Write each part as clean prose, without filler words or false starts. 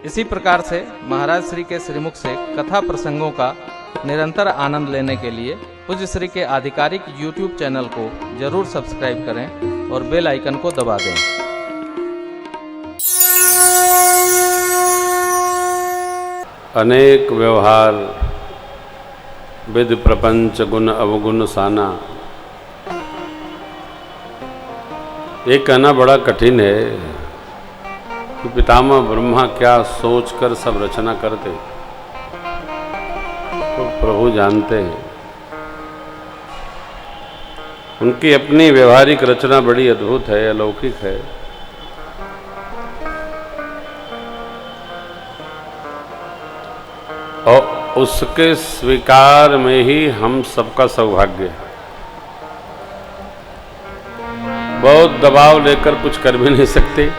इसी प्रकार से महाराज श्री के श्रीमुख से कथा प्रसंगों का निरंतर आनंद लेने के लिए पूज्य श्री के आधिकारिक YouTube चैनल को जरूर सब्सक्राइब करें और बेल आइकन को दबा दें। अनेक व्यवहार विधि प्रपंच गुण अवगुण साना, ये कहना बड़ा कठिन है कि पितामह ब्रह्मा क्या सोचकर सब रचना करते, तो प्रभु जानते हैं। उनकी अपनी व्यवहारिक रचना बड़ी अद्भुत है, अलौकिक है। और उसके स्वीकार में ही हम सबका सौभाग्य है। बहुत दबाव लेकर कुछ कर भी नहीं सकते,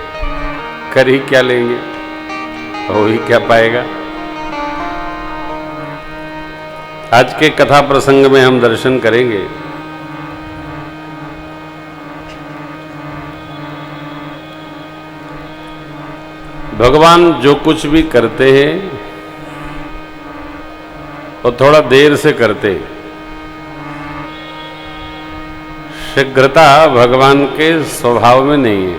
कर ही क्या लेंगे, हो ही क्या पाएगा। आज के कथा प्रसंग में हम दर्शन करेंगे भगवान जो कुछ भी करते हैं वो थोड़ा देर से करते हैं। शीघ्रता भगवान के स्वभाव में नहीं है,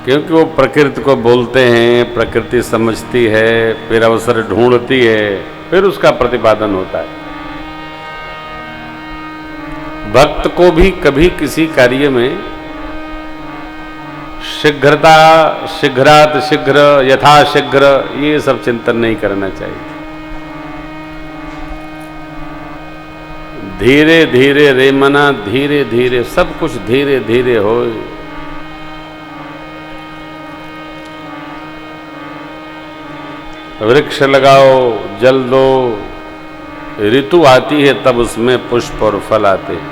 क्योंकि वो प्रकृति को बोलते हैं, प्रकृति समझती है, फिर अवसर ढूंढती है, फिर उसका प्रतिपादन होता है। भक्त को भी कभी किसी कार्य में शीघ्रता, शीघ्रात शीघ्र, यथाशीघ्र, ये सब चिंतन नहीं करना चाहिए। धीरे धीरे रे मना, धीरे धीरे सब कुछ धीरे धीरे हो। वृक्ष लगाओ, जल दो, ऋतु आती है तब उसमें पुष्प और फल आते हैं।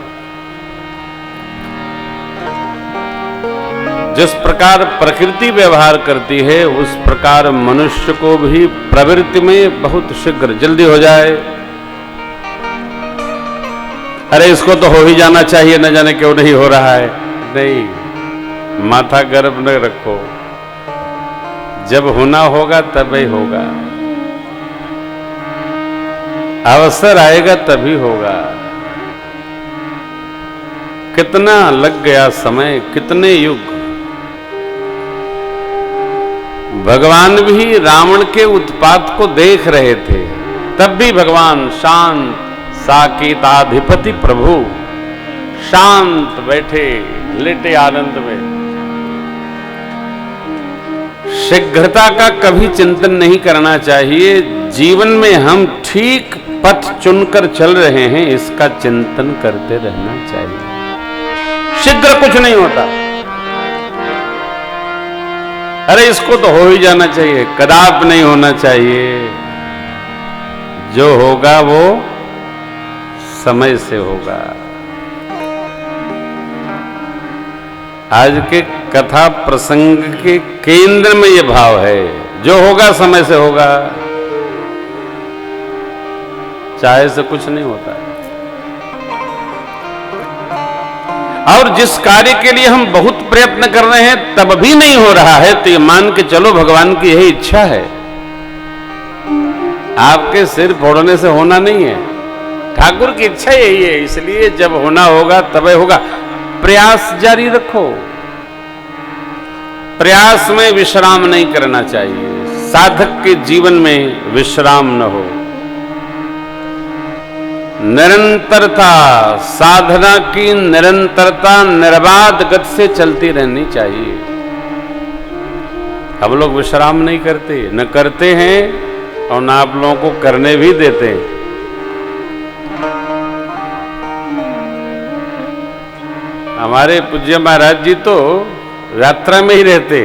जिस प्रकार प्रकृति व्यवहार करती है उस प्रकार मनुष्य को भी प्रवृत्ति में बहुत शीघ्र जल्दी हो जाए। अरे इसको तो हो ही जाना चाहिए, न जाने क्यों नहीं हो रहा है। नहीं, माथा गर्म न रखो, जब होना होगा तब ही होगा, अवसर आएगा तभी होगा। कितना लग गया समय, कितने युग। भगवान भी रावण के उत्पात को देख रहे थे, तब भी भगवान शांत, साकेताधिपति प्रभु शांत बैठे, लेटे आनंद में। शीघ्रता का कभी चिंतन नहीं करना चाहिए। जीवन में हम ठीक पथ चुनकर चल रहे हैं, इसका चिंतन करते रहना चाहिए। शीघ्र कुछ नहीं होता। अरे इसको तो हो ही जाना चाहिए, कदापि नहीं होना चाहिए। जो होगा वो समय से होगा। आज के कथा प्रसंग के केंद्र में ये भाव है, जो होगा समय से होगा, चाहे से कुछ नहीं होता है। और जिस कार्य के लिए हम बहुत प्रयत्न कर रहे हैं तब भी नहीं हो रहा है, तो ये मान के चलो भगवान की यही इच्छा है। आपके सिर फोड़ने से होना नहीं है, ठाकुर की इच्छा यही है। इसलिए जब होना होगा तभी होगा। प्रयास जारी रखो, प्रयास में विश्राम नहीं करना चाहिए। साधक के जीवन में विश्राम न हो, निरंतरता, साधना की निरंतरता निर्बाध गति से चलती रहनी चाहिए। हम लोग विश्राम नहीं करते, न करते हैं और न आप लोगों को करने भी देते हैं। हमारे पूज्य महाराज जी तो यात्रा में ही रहते,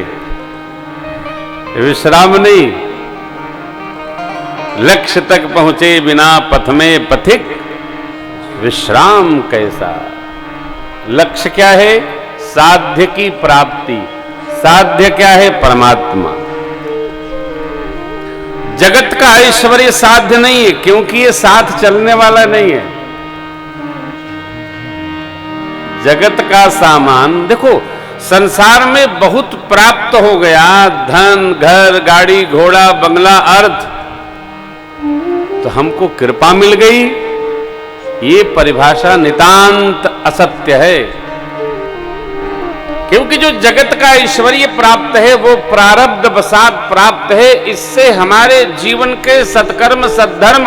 विश्राम नहीं। लक्ष्य तक पहुंचे बिना पथ में पथिक, विश्राम कैसा। लक्ष्य क्या है? साध्य की प्राप्ति। साध्य क्या है? परमात्मा। जगत का ऐश्वर्य साध्य नहीं है, क्योंकि ये साथ चलने वाला नहीं है। जगत का सामान देखो, संसार में बहुत प्राप्त हो गया, धन, घर, गाड़ी, घोड़ा, बंगला, अर्थ, तो हमको कृपा मिल गई, ये परिभाषा नितांत असत्य है। क्योंकि जो जगत का ऐश्वर्य प्राप्त है वो प्रारब्ध वसात प्राप्त है। इससे हमारे जीवन के सत्कर्म, सद्धर्म,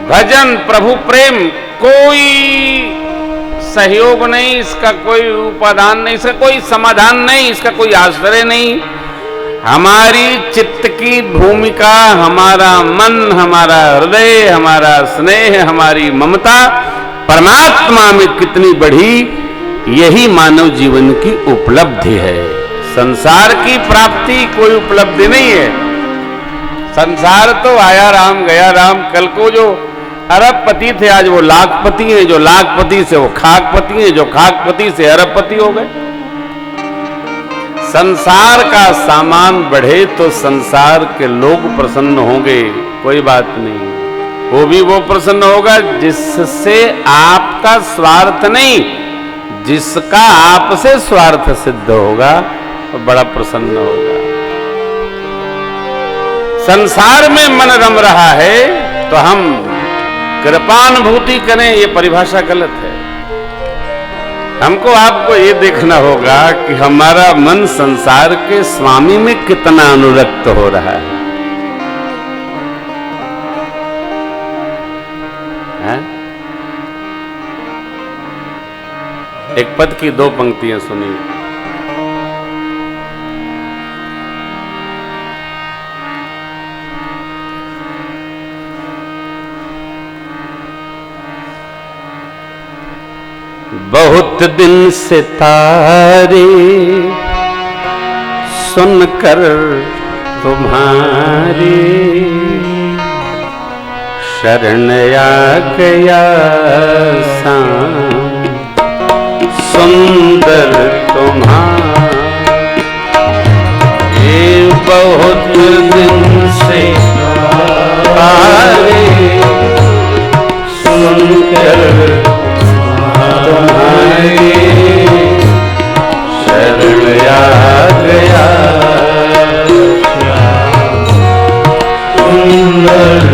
भजन, प्रभु प्रेम कोई सहयोग नहीं, इसका कोई उपादान नहीं, इसका कोई समाधान नहीं, इसका कोई आश्रय नहीं। हमारी चित्त की भूमिका, हमारा मन, हमारा हृदय, हमारा स्नेह, हमारी ममता परमात्मा में कितनी बढ़ी, यही मानव जीवन की उपलब्धि है। संसार की प्राप्ति कोई उपलब्धि नहीं है। संसार तो आया राम गया राम। कल को जो अरबपति थे आज वो लाखपति हैं, जो लाखपति से वो खाकपति हैं, जो खाकपति से अरबपति हो गए। संसार का सामान बढ़े तो संसार के लोग प्रसन्न होंगे, कोई बात नहीं। वो प्रसन्न होगा जिससे आपका स्वार्थ नहीं, जिसका आपसे स्वार्थ सिद्ध होगा वो बड़ा प्रसन्न होगा। संसार में मन रम रहा है तो हम कृपानुभूति करें, ये परिभाषा गलत है। हमको आपको ये देखना होगा कि हमारा मन संसार के स्वामी में कितना अनुरक्त हो रहा है। एक पद की दो पंक्तियां सुनिए। बहुत दिन से तारे सुनकर तुम्हारी शरण आ गया शाम, सुंदर तुम्हारे बहुत दिन से तारे सुनकर तुम्हारी शरण आ गया सुंदर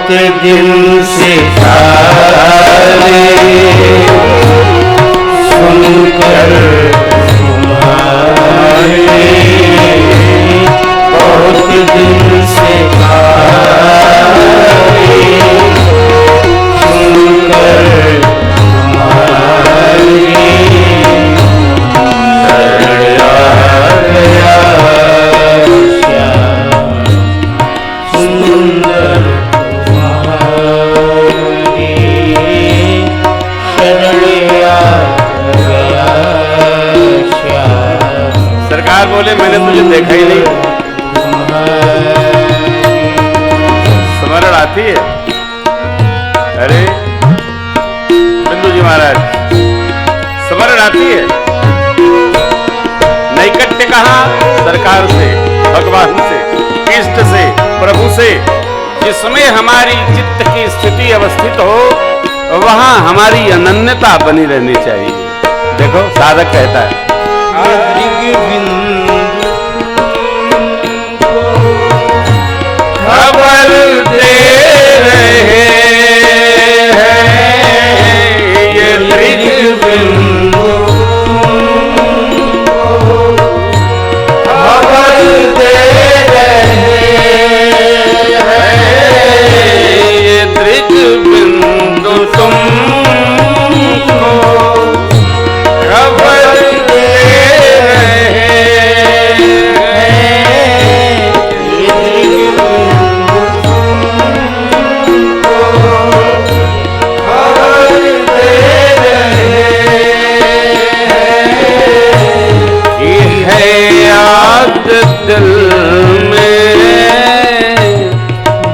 बहुत दिन से सारे सुनकर तुम्हारे, बहुत दिन से सारे सुनकर तुम्हारे, सरकार बोले मैंने तुझे देखा ही नहीं। स्मरण आती है? अरे बिंदु जी महाराज, स्मरण आती है? नैकट्य कहाँ? सरकार से, भगवान से, इष्ट से, प्रभु से। जिसमें हमारी चित्त की स्थिति अवस्थित हो वहां हमारी अनन्यता बनी रहनी चाहिए। देखो साधक कहता है खबर दे रहे हैं ये त्रिबिंदु, खबर दे रहे हैं ये त्रिबिंदु तुमको, खबर दे रहे हैं ये त्रिबिंदु तुमको, खबर दे रहे हैं कि है याद दिल में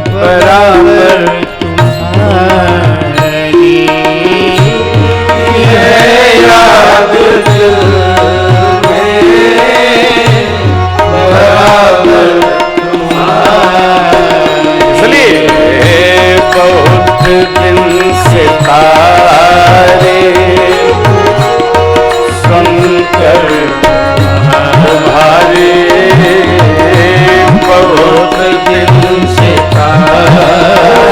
बराबर तुम्हारी, है याद दिल में बराबर तुम्हारी। इसलिए बहुत दिन से तारे सुनकर तुम्हारे, बहुत दिन से तारे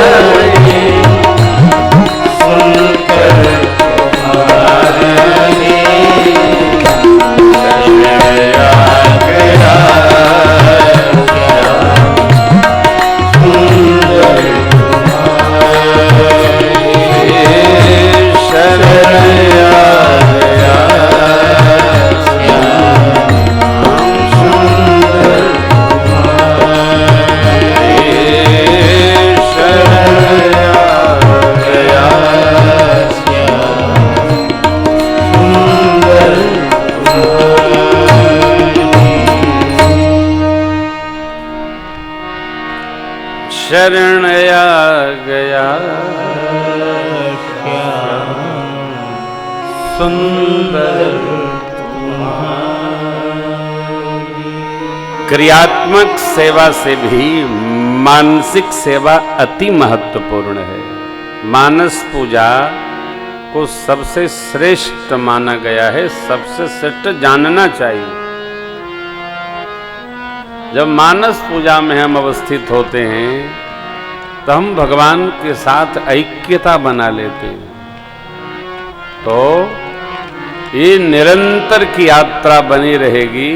सुनकर तुम्हारे, शरण आ गया सुंदर तुम्हारे, शरण आ गया सुंदर शरण आ गया सुंदर तुम्हारी। क्रियात्मक सेवा से भी मानसिक सेवा अति महत्वपूर्ण है। मानस पूजा को सबसे श्रेष्ठ माना गया है, सबसे श्रेष्ठ जानना चाहिए। जब मानस पूजा में हम अवस्थित होते हैं तो हम भगवान के साथ ऐक्यता बना लेते हैं। तो ये निरंतर की यात्रा बनी रहेगी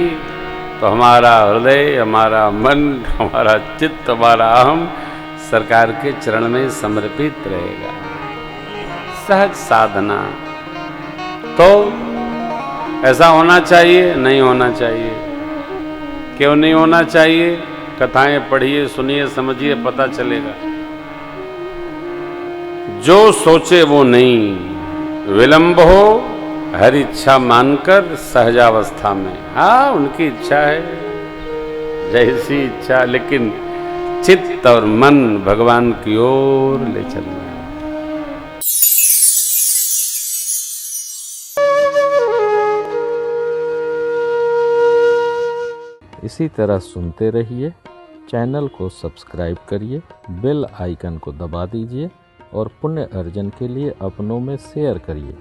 तो हमारा हृदय, हमारा मन, हमारा चित्त, हमारा अहम सरकार के चरण में समर्पित रहेगा। सहज साधना। तो ऐसा होना चाहिए? नहीं होना चाहिए। क्यों नहीं होना चाहिए? कथाएं पढ़िए, सुनिए, समझिए, पता चलेगा। जो सोचे वो नहीं, विलंब हो हर इच्छा मानकर सहजावस्था में। हाँ, उनकी इच्छा है, जैसी इच्छा, लेकिन चित्त और मन भगवान की ओर ले चलना है। इसी तरह सुनते रहिए। चैनल को सब्सक्राइब करिए, बेल आइकन को दबा दीजिए और पुण्य अर्जन के लिए अपनों में शेयर करिए।